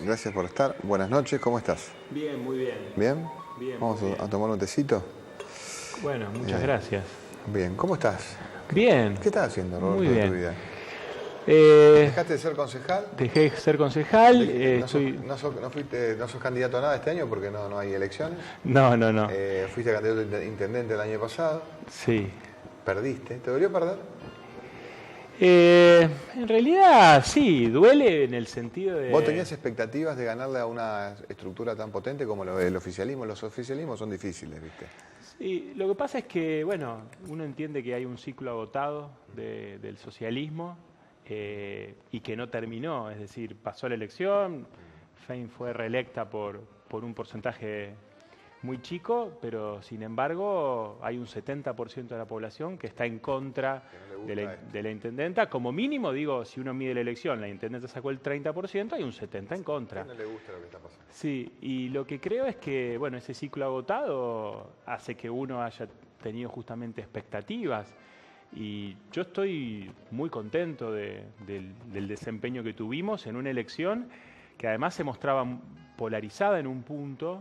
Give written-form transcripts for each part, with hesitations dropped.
Gracias por estar. Buenas noches, ¿cómo estás? Bien, muy bien. ¿Bien? Bien. ¿Vamos bien. a tomar un tecito? Bueno, muchas gracias. Bien, ¿cómo estás? Bien. ¿Qué estás haciendo, Roberto, muy bien. de tu vida? ¿Dejaste de ser concejal? Dejé de ser concejal. ¿No sos candidato a nada este año porque no hay elecciones? No. Fuiste candidato a intendente el año pasado. Sí. ¿Perdiste? ¿Te dolió perder? En realidad sí, duele en el sentido de... ¿Vos tenías expectativas de ganarle a una estructura tan potente como el oficialismo? Los oficialismos son difíciles, ¿viste? Sí, lo que pasa es que, bueno, uno entiende que hay un ciclo agotado del socialismo y que no terminó, es decir, pasó la elección, Fein fue reelecta por un porcentaje muy chico, pero sin embargo hay un 70% de la población que está en contra de la intendenta. Como mínimo, digo, si uno mide la elección, la intendenta sacó el 30%, hay un 70% en contra. ¿A quién no le gusta lo que está pasando? Sí, y lo que creo es que, bueno, ese ciclo agotado hace que uno haya tenido justamente expectativas. Y yo estoy muy contento del desempeño que tuvimos en una elección que además se mostraba polarizada en un punto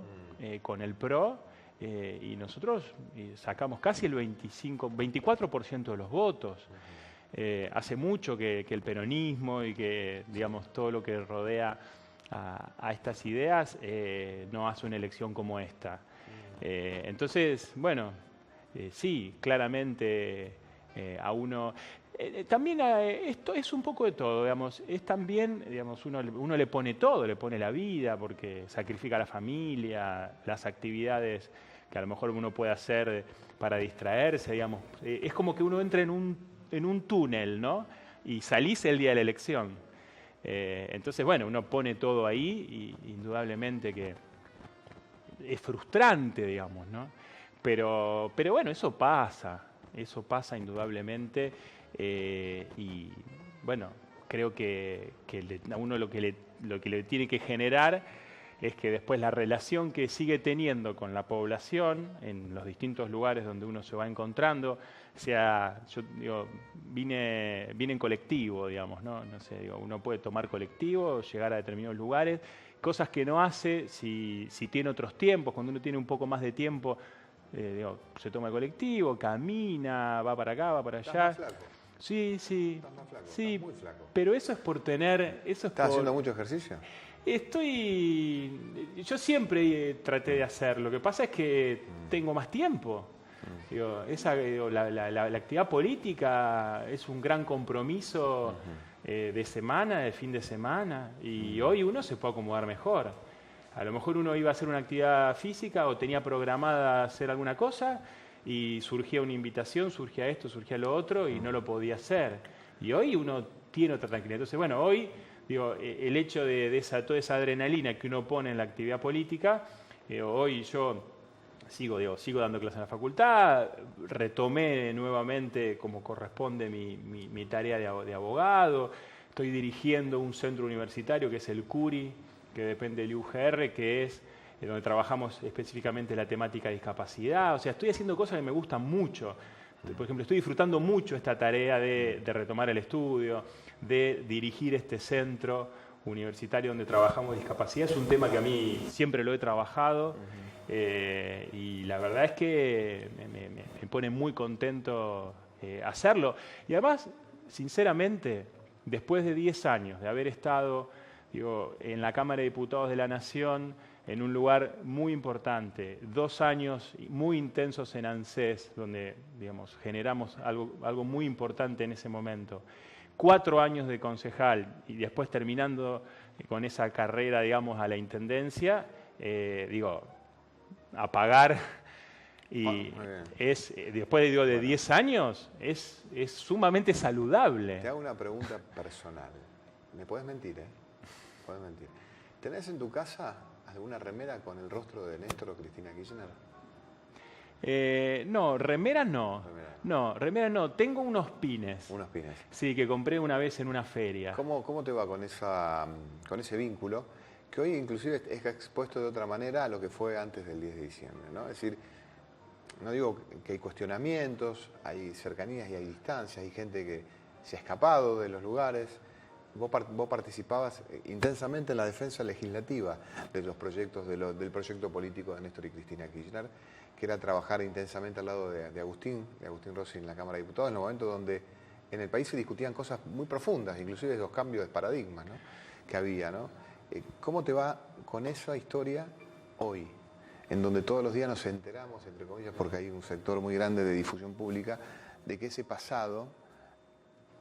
con el PRO, y nosotros sacamos casi el 24% de los votos. Hace mucho que el peronismo y que, digamos, todo lo que rodea a estas ideas no hace una elección como esta. Entonces, bueno, sí, claramente a uno... también esto es un poco de todo, digamos, es también, digamos, uno le pone todo, le pone la vida, porque sacrifica a la familia, las actividades que a lo mejor uno puede hacer para distraerse, digamos. Es como que uno entra en un túnel, ¿no? Y salís el día de la elección. Entonces, bueno, uno pone todo ahí y indudablemente que es frustrante, digamos, ¿no? Pero bueno, eso pasa indudablemente. Y bueno, creo que a uno lo que le tiene que generar es que después la relación que sigue teniendo con la población en los distintos lugares donde uno se va encontrando, sea, yo digo, vine en colectivo, digamos, ¿no? No sé, digo, uno puede tomar colectivo, llegar a determinados lugares, cosas que no hace si tiene otros tiempos, cuando uno tiene un poco más de tiempo, se toma el colectivo, camina, va para acá, va para allá. ¿Estás más flaco? Sí. Estás más flaco, Sí, estás muy flaco. pero eso es por tener... ¿Estás haciendo mucho ejercicio? Yo siempre traté de hacer, lo que pasa es que tengo más tiempo. Digo, la actividad política es un gran compromiso de semana, de fin de semana, y hoy uno se puede acomodar mejor. A lo mejor uno iba a hacer una actividad física o tenía programada hacer alguna cosa y surgía una invitación, surgía esto, surgía lo otro y no lo podía hacer. Y hoy uno tiene otra tranquilidad. Entonces, bueno, hoy... Digo, el hecho de toda esa adrenalina que uno pone en la actividad política, hoy yo sigo dando clases en la facultad, retomé nuevamente como corresponde mi tarea de abogado, estoy dirigiendo un centro universitario que es el CURI, que depende del UGR, que es donde trabajamos específicamente la temática de discapacidad. O sea, estoy haciendo cosas que me gustan mucho. Por ejemplo, estoy disfrutando mucho esta tarea de retomar el estudio, de dirigir este centro universitario donde trabajamos discapacidad. Es un tema que a mí siempre lo he trabajado y la verdad es que me pone muy contento hacerlo. Y además, sinceramente, después de 10 años de haber estado en la Cámara de Diputados de la Nación, en un lugar muy importante, 2 años muy intensos en ANSES, donde, digamos, generamos algo muy importante en ese momento. 4 años de concejal y después terminando con esa carrera, digamos, a la intendencia, a pagar. Y después de 10 años, es sumamente saludable. Te hago una pregunta personal. Me puedes mentir, ¿eh? Puedes mentir. ¿Tenés en tu casa alguna remera con el rostro de Néstor o Cristina Kirchner? No, remeras no. No, remeras no. Tengo unos pines. Unos pines. Sí, que compré una vez en una feria. ¿Cómo te va con ese vínculo? Que hoy inclusive es expuesto de otra manera a lo que fue antes del 10 de diciembre, ¿no? Es decir, no digo que hay cuestionamientos, hay cercanías y hay distancias, hay gente que se ha escapado de los lugares. Vos participabas intensamente en la defensa legislativa de los proyectos, del proyecto político de Néstor y Cristina Kirchner, que era trabajar intensamente al lado de Agustín Rossi en la Cámara de Diputados, en el momento donde en el país se discutían cosas muy profundas, inclusive los cambios de paradigmas, ¿no?, que había, ¿no? ¿Cómo te va con esa historia hoy, en donde todos los días nos enteramos, entre comillas, porque hay un sector muy grande de difusión pública, de que ese pasado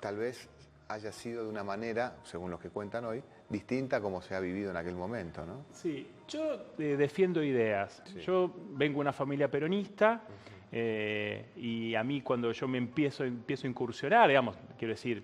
tal vez haya sido de una manera, según los que cuentan hoy, distinta a como se ha vivido en aquel momento, ¿no? Sí, yo defiendo ideas. Sí. Yo vengo de una familia peronista y a mí cuando yo me empiezo a incursionar, digamos, quiero decir,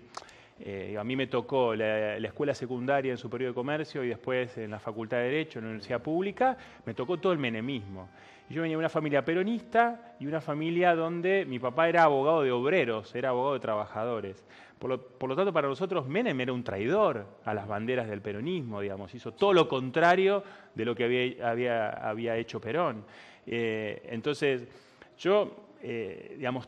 a mí me tocó la escuela secundaria en Superior de Comercio y después en la Facultad de Derecho, en la Universidad Pública, me tocó todo el menemismo. Y yo venía de una familia peronista y una familia donde mi papá era abogado de obreros, era abogado de trabajadores. Por lo tanto, para nosotros Menem era un traidor a las banderas del peronismo, digamos. Hizo todo lo contrario de lo que había hecho Perón. Entonces, yo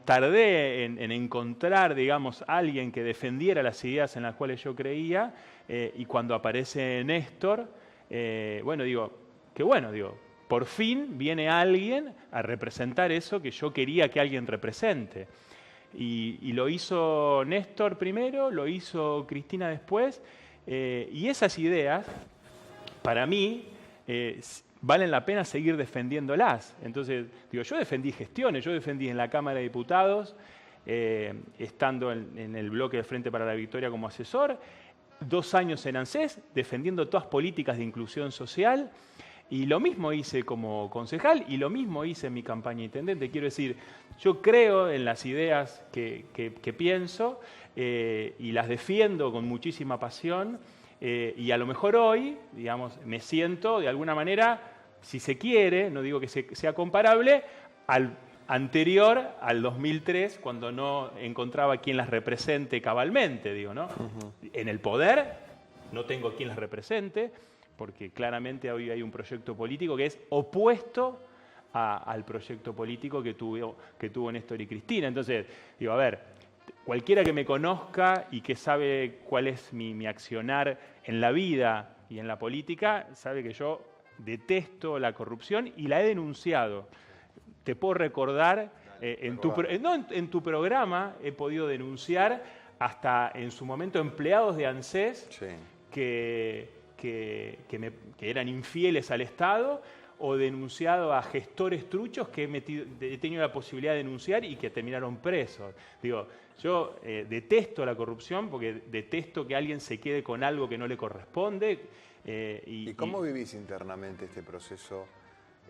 tardé en encontrar, digamos, alguien que defendiera las ideas en las cuales yo creía, y cuando aparece Néstor, por fin viene alguien a representar eso que yo quería que alguien represente. Y lo hizo Néstor primero, lo hizo Cristina después, y esas ideas, para mí, valen la pena seguir defendiéndolas. Entonces, yo defendí gestiones, yo defendí en la Cámara de Diputados, estando en el bloque del Frente para la Victoria como asesor, 2 años en ANSES, defendiendo todas políticas de inclusión social, y lo mismo hice como concejal y lo mismo hice en mi campaña de intendente. Quiero decir, yo creo en las ideas que pienso y las defiendo con muchísima pasión. Y a lo mejor hoy, digamos, me siento de alguna manera, si se quiere, no digo que sea comparable, al anterior al 2003, cuando no encontraba quien las represente cabalmente, digo, ¿no? En el poder no tengo quien las represente, porque claramente hoy hay un proyecto político que es opuesto al proyecto político que tuvo Néstor y Cristina. Entonces, digo, a ver, cualquiera que me conozca y que sabe cuál es mi accionar en la vida y en la política, sabe que yo detesto la corrupción y la he denunciado. Te puedo recordar, en tu programa he podido denunciar hasta en su momento empleados de ANSES sí, que eran infieles al Estado, o denunciado a gestores truchos que he tenido la posibilidad de denunciar y que terminaron presos. Digo, yo detesto la corrupción porque detesto que alguien se quede con algo que no le corresponde. ¿Y cómo vivís internamente este proceso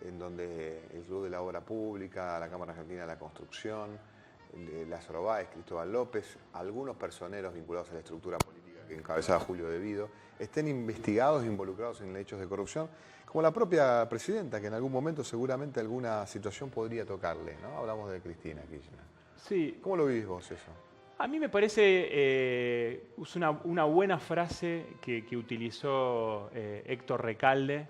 en donde el Club de la Obra Pública, la Cámara Argentina de la Construcción, Lázaro Báez, Cristóbal López, algunos personeros vinculados a la estructura política que encabezaba Julio De Vido, estén investigados e involucrados en hechos de corrupción, como la propia presidenta, que en algún momento seguramente alguna situación podría tocarle, ¿no? Hablamos de Cristina Kirchner. Sí. ¿Cómo lo vivís vos eso? A mí me parece una buena frase que utilizó Héctor Recalde,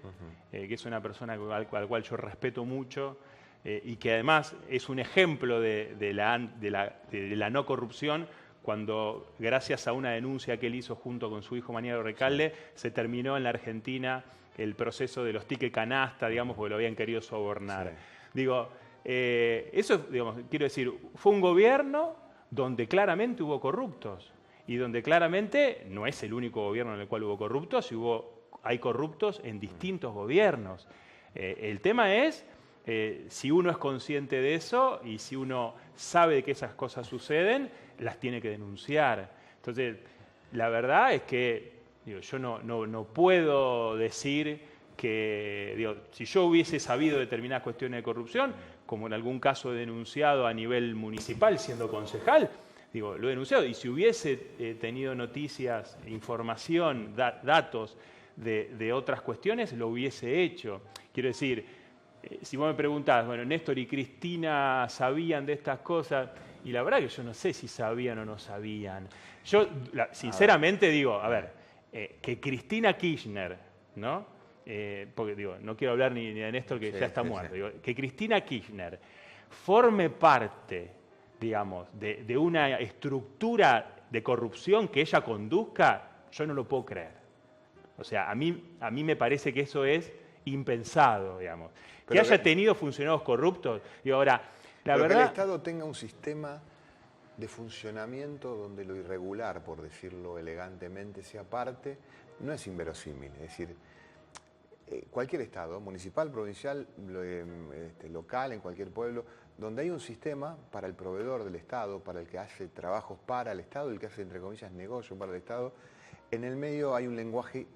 que es una persona al cual yo respeto mucho, y que además es un ejemplo de la no corrupción, cuando gracias a una denuncia que él hizo junto con su hijo Maniero Recalde, se terminó en la Argentina el proceso de los tickets canasta, digamos, porque lo habían querido sobornar. Sí. Digo, eso, digamos, quiero decir, fue un gobierno donde claramente hubo corruptos y donde claramente no es el único gobierno en el cual hubo corruptos, hay corruptos en distintos gobiernos. El tema es si uno es consciente de eso y si uno sabe que esas cosas suceden, las tiene que denunciar. Entonces, la verdad es que yo no puedo decir que, si yo hubiese sabido determinadas cuestiones de corrupción, como en algún caso he denunciado a nivel municipal siendo concejal, lo he denunciado. Y si hubiese tenido noticias, información, datos de otras cuestiones, lo hubiese hecho. Quiero decir, si vos me preguntás, bueno, Néstor y Cristina sabían de estas cosas, y la verdad que yo no sé si sabían o no sabían. Yo, sinceramente, digo, a ver, que Cristina Kirchner, ¿no? Porque no quiero hablar ni de Néstor, que ya está muerto. Digo, que Cristina Kirchner forme parte, digamos, de una estructura de corrupción que ella conduzca, yo no lo puedo creer. O sea, a mí me parece que eso es impensado, digamos. Que haya tenido funcionarios corruptos. Ahora, la verdad, que el Estado tenga un sistema de funcionamiento donde lo irregular, por decirlo elegantemente, sea parte, no es inverosímil. Es decir, cualquier Estado, municipal, provincial, local, en cualquier pueblo, donde hay un sistema para el proveedor del Estado, para el que hace trabajos para el Estado, el que hace, entre comillas, negocio para el Estado, en el medio hay un lenguaje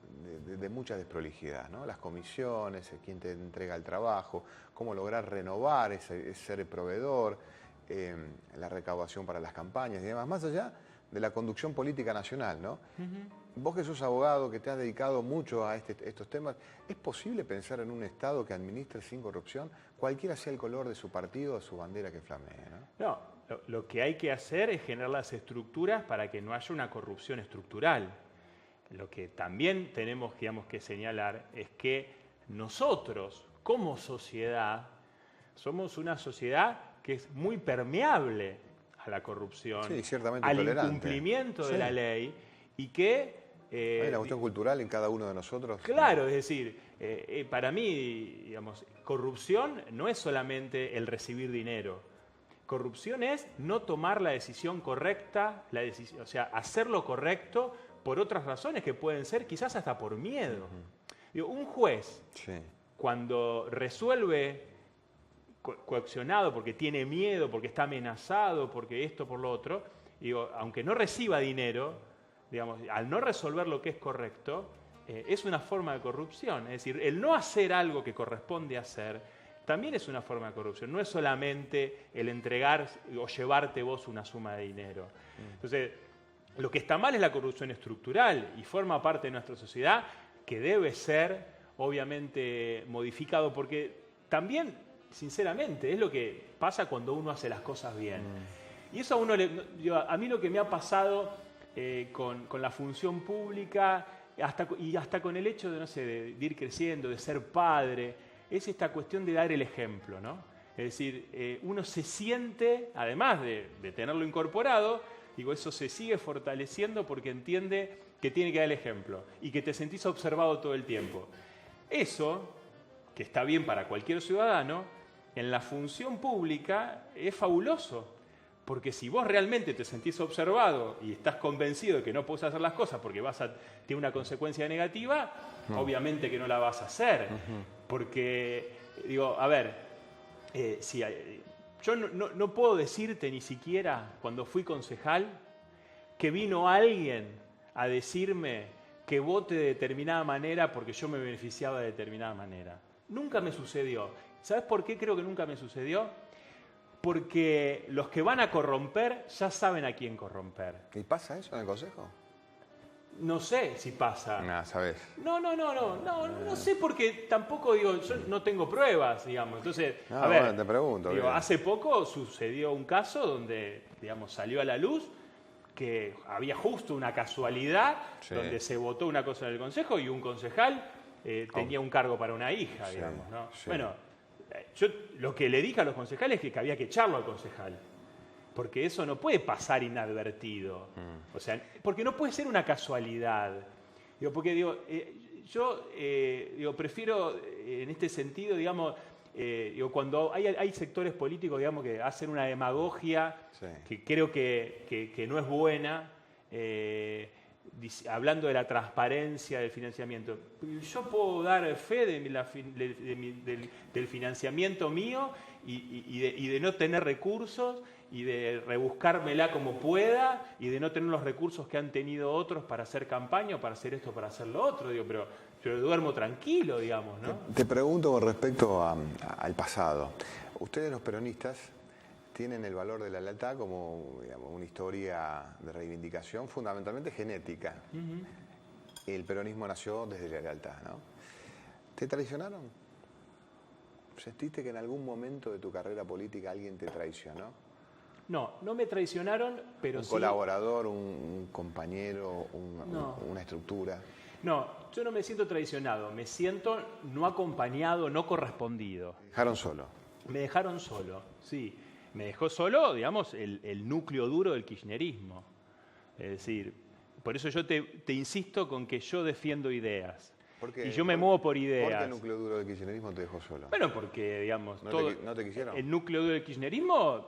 de mucha desprolijidad, ¿no? Las comisiones, quién te entrega el trabajo, cómo lograr renovar ese ser el proveedor, la recaudación para las campañas y demás, más allá de la conducción política nacional, ¿no? Vos que sos abogado, que te has dedicado mucho a estos temas, ¿es posible pensar en un Estado que administre sin corrupción, cualquiera sea el color de su partido o su bandera que flamee, ¿no? No, lo que hay que hacer es generar las estructuras para que no haya una corrupción estructural. Lo que también tenemos, que señalar es que nosotros, como sociedad, somos una sociedad que es muy permeable a la corrupción, sí, ciertamente al intolerante. Incumplimiento de la ley, y que... hay una cuestión cultural en cada uno de nosotros. Claro, es decir, para mí, corrupción no es solamente el recibir dinero. Corrupción es no tomar la decisión correcta, o sea, hacer lo correcto por otras razones que pueden ser quizás hasta por miedo. Un juez, cuando resuelve coaccionado porque tiene miedo, porque está amenazado, porque esto, por lo otro, aunque no reciba dinero, al no resolver lo que es correcto, es una forma de corrupción. Es decir, el no hacer algo que corresponde hacer también es una forma de corrupción. No es solamente el entregar o llevarte vos una suma de dinero. Entonces, lo que está mal es la corrupción estructural y forma parte de nuestra sociedad, que debe ser, obviamente, modificado, porque también, sinceramente, es lo que pasa cuando uno hace las cosas bien. Y eso a mí lo que me ha pasado con la función pública, hasta con el hecho de ir creciendo, de ser padre, es esta cuestión de dar el ejemplo, ¿no? Es decir, uno se siente, además de tenerlo incorporado, eso se sigue fortaleciendo porque entiende que tiene que dar el ejemplo y que te sentís observado todo el tiempo. Eso, que está bien para cualquier ciudadano, en la función pública es fabuloso. Porque si vos realmente te sentís observado y estás convencido de que no podés hacer las cosas porque tiene una consecuencia negativa, obviamente que no la vas a hacer. Porque, yo no puedo decirte ni siquiera cuando fui concejal que vino alguien a decirme que vote de determinada manera porque yo me beneficiaba de determinada manera. Nunca me sucedió. ¿Sabes por qué creo que nunca me sucedió? Porque los que van a corromper ya saben a quién corromper. ¿Y pasa eso en el Consejo? No sé si pasa. No, ¿sabes? No sé porque tampoco, yo no tengo pruebas, Entonces, bueno, te pregunto. Hace poco sucedió un caso donde, salió a la luz que había justo una casualidad donde se votó una cosa en el Consejo y un concejal tenía un cargo para una hija, ¿no? Sí. Bueno, yo lo que le dije a los concejales es que había que echarlo al concejal. Porque eso no puede pasar inadvertido. O sea, porque no puede ser una casualidad. Porque yo prefiero, en este sentido, cuando hay sectores políticos, que hacen una demagogia que creo que no es buena, hablando de la transparencia del financiamiento. Yo puedo dar fe del financiamiento mío y de no tener recursos y de rebuscármela como pueda y de no tener los recursos que han tenido otros para hacer campaña o para hacer esto, para hacer lo otro. Digo, pero yo duermo tranquilo, digamos, ¿no? Te pregunto con respecto al pasado. Ustedes los peronistas tienen el valor de la lealtad como, digamos, una historia de reivindicación fundamentalmente genética. El peronismo nació desde la lealtad, ¿no? ¿Te traicionaron? ¿Sentiste que en algún momento de tu carrera política alguien te traicionó? No, no me traicionaron, pero ¿Un sí... colaborador, un compañero, No. una estructura? No, yo no me siento traicionado, me siento no acompañado, no correspondido. ¿Te dejaron solo? Me dejaron solo, sí. Me dejó solo, digamos, el núcleo duro del kirchnerismo. Es decir, por eso yo te insisto con que yo defiendo ideas. Y yo me muevo por ideas. ¿Por qué el núcleo duro del kirchnerismo te dejó solo? Bueno, porque, digamos... ¿No te quisieron? El núcleo duro del kirchnerismo,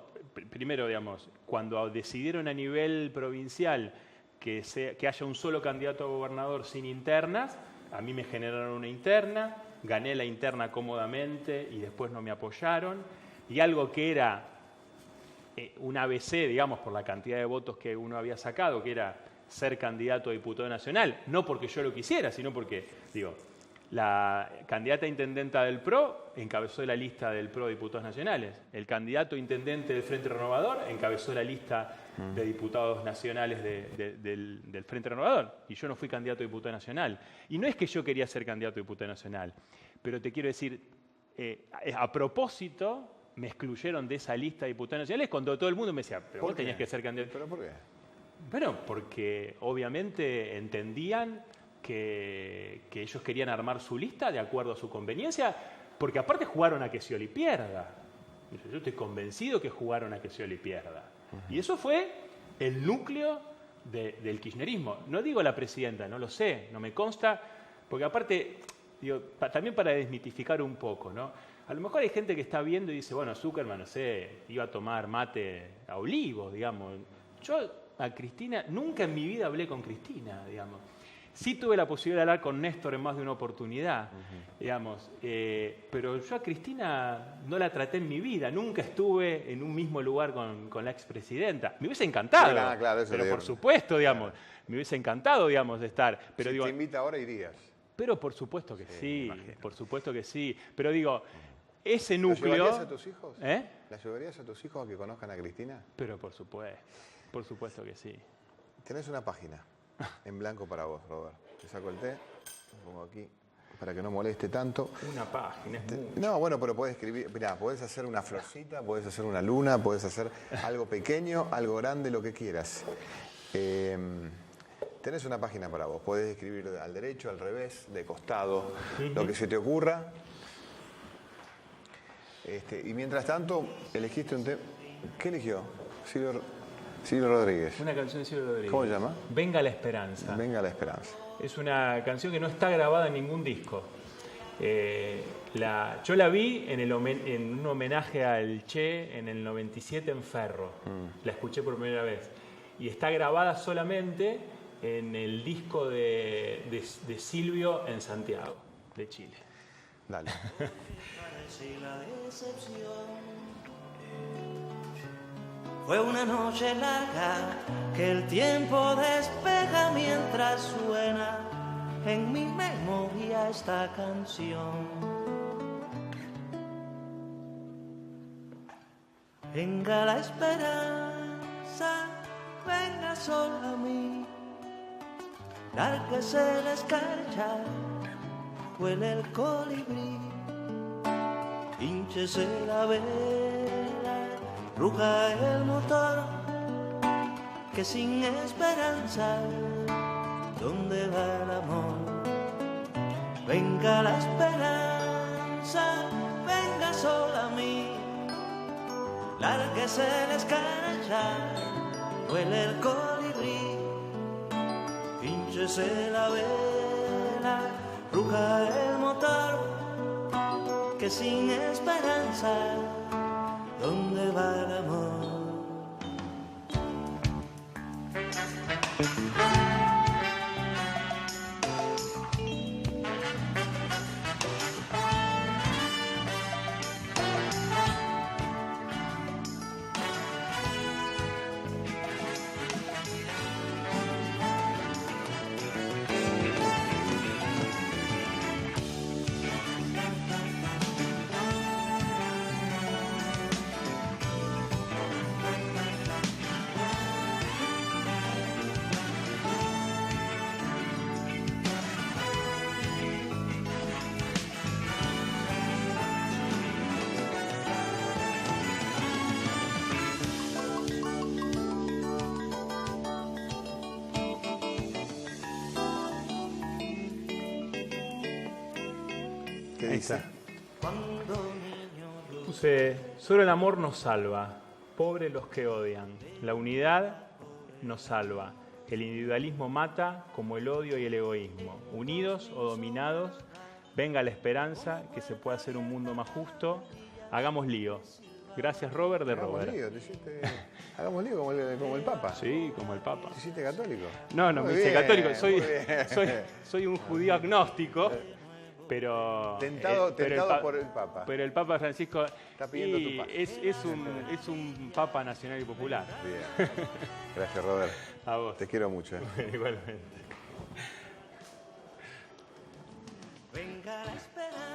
primero, digamos, cuando decidieron a nivel provincial que haya un solo candidato a gobernador sin internas, a mí me generaron una interna, gané la interna cómodamente y después no me apoyaron. Y algo que era un ABC, digamos, por la cantidad de votos que uno había sacado, que era ser candidato a diputado nacional, no porque yo lo quisiera, sino porque, digo, la candidata a intendenta del PRO encabezó la lista del PRO de diputados nacionales. El candidato a intendente del Frente Renovador encabezó la lista de diputados nacionales del Frente Renovador. Y yo no fui candidato a diputado nacional. Y no es que yo quería ser candidato a diputado nacional, pero te quiero decir, a propósito, me excluyeron de esa lista de diputados nacionales cuando todo el mundo me decía, pero vos tenías que ser candidato. ¿Pero por qué? Bueno, porque obviamente entendían que ellos querían armar su lista de acuerdo a su conveniencia, porque aparte jugaron a que Scioli pierda. Yo estoy convencido que jugaron a que Scioli pierda. Y eso fue el núcleo del kirchnerismo. No digo la presidenta, no lo sé, no me consta, porque aparte, digo, también para desmitificar un poco, ¿no? A lo mejor hay gente que está viendo y dice, bueno, Zuckerman, no sé, iba a tomar mate a Olivos, digamos. Yo a Cristina, nunca en mi vida hablé con Cristina, digamos. Sí tuve la posibilidad de hablar con Néstor en más de una oportunidad, digamos, pero yo a Cristina no la traté en mi vida, nunca estuve en un mismo lugar con la expresidenta. Me hubiese encantado, Sí, claro, eso pero por supuesto, digamos, claro. Me hubiese encantado, digamos, de estar. Pero Si digo, te invita ahora, irías. pero por supuesto que sí, imagino. por supuesto que sí. Pero digo, ese núcleo... ¿La llevarías a tus hijos? ¿Eh? ¿La llevarías a tus hijos a que conozcan a Cristina? Pero por supuesto que sí. Tenés una página en blanco para vos, Robert. Te saco el té, lo pongo aquí para que no moleste tanto. Una página, es mucho. No, bueno, pero podés escribir, mirá, podés hacer una florcita, podés hacer una luna, podés hacer algo pequeño, algo grande, lo que quieras. Tenés una página para vos, podés escribir al derecho, al revés, de costado, lo que se te ocurra. Y mientras tanto, elegiste un tema. ¿Qué eligió? Silvio Rodríguez. Una canción de Silvio Rodríguez. ¿Cómo se llama? Venga la esperanza. Venga la esperanza. Es una canción que no está grabada en ningún disco. Yo la vi en un homenaje al Che en el 97 en Ferro. La escuché por primera vez. Y está grabada solamente en el disco de Silvio en Santiago, de Chile. Dale. Fue una noche larga que el tiempo despeja mientras suena en mi memoria esta canción. Venga la esperanza, venga sola a mí, lárguese la escarcha, huele el colibrí, hínchese la vela, ruja el motor, que sin esperanza, ¿dónde va el amor? Venga la esperanza, venga sola a mí, lárguese la escarcha, huele el colibrí, hínchese la vela, ruja el motor, que sin esperanza, ¿dónde va el amor? ¿Qué Ahí dice? está. Puse, solo el amor nos salva, pobres los que odian. La unidad nos salva. El individualismo mata como el odio y el egoísmo. Unidos o dominados, venga la esperanza que se pueda hacer un mundo más justo. Hagamos lío. Gracias, Robert, de Hagamos Robert. lío, hagamos lío como el Papa. Sí, como el Papa. ¿Te hiciste católico? No, no Muy me hice bien, católico. muy bien. Soy un judío agnóstico, pero... Tentado por el Papa. Pero el Papa Francisco Está pidiendo tu paz. es un Papa nacional y popular. Bien. Gracias, Robert. A vos. Te quiero mucho. Igualmente. Venga la esperanza.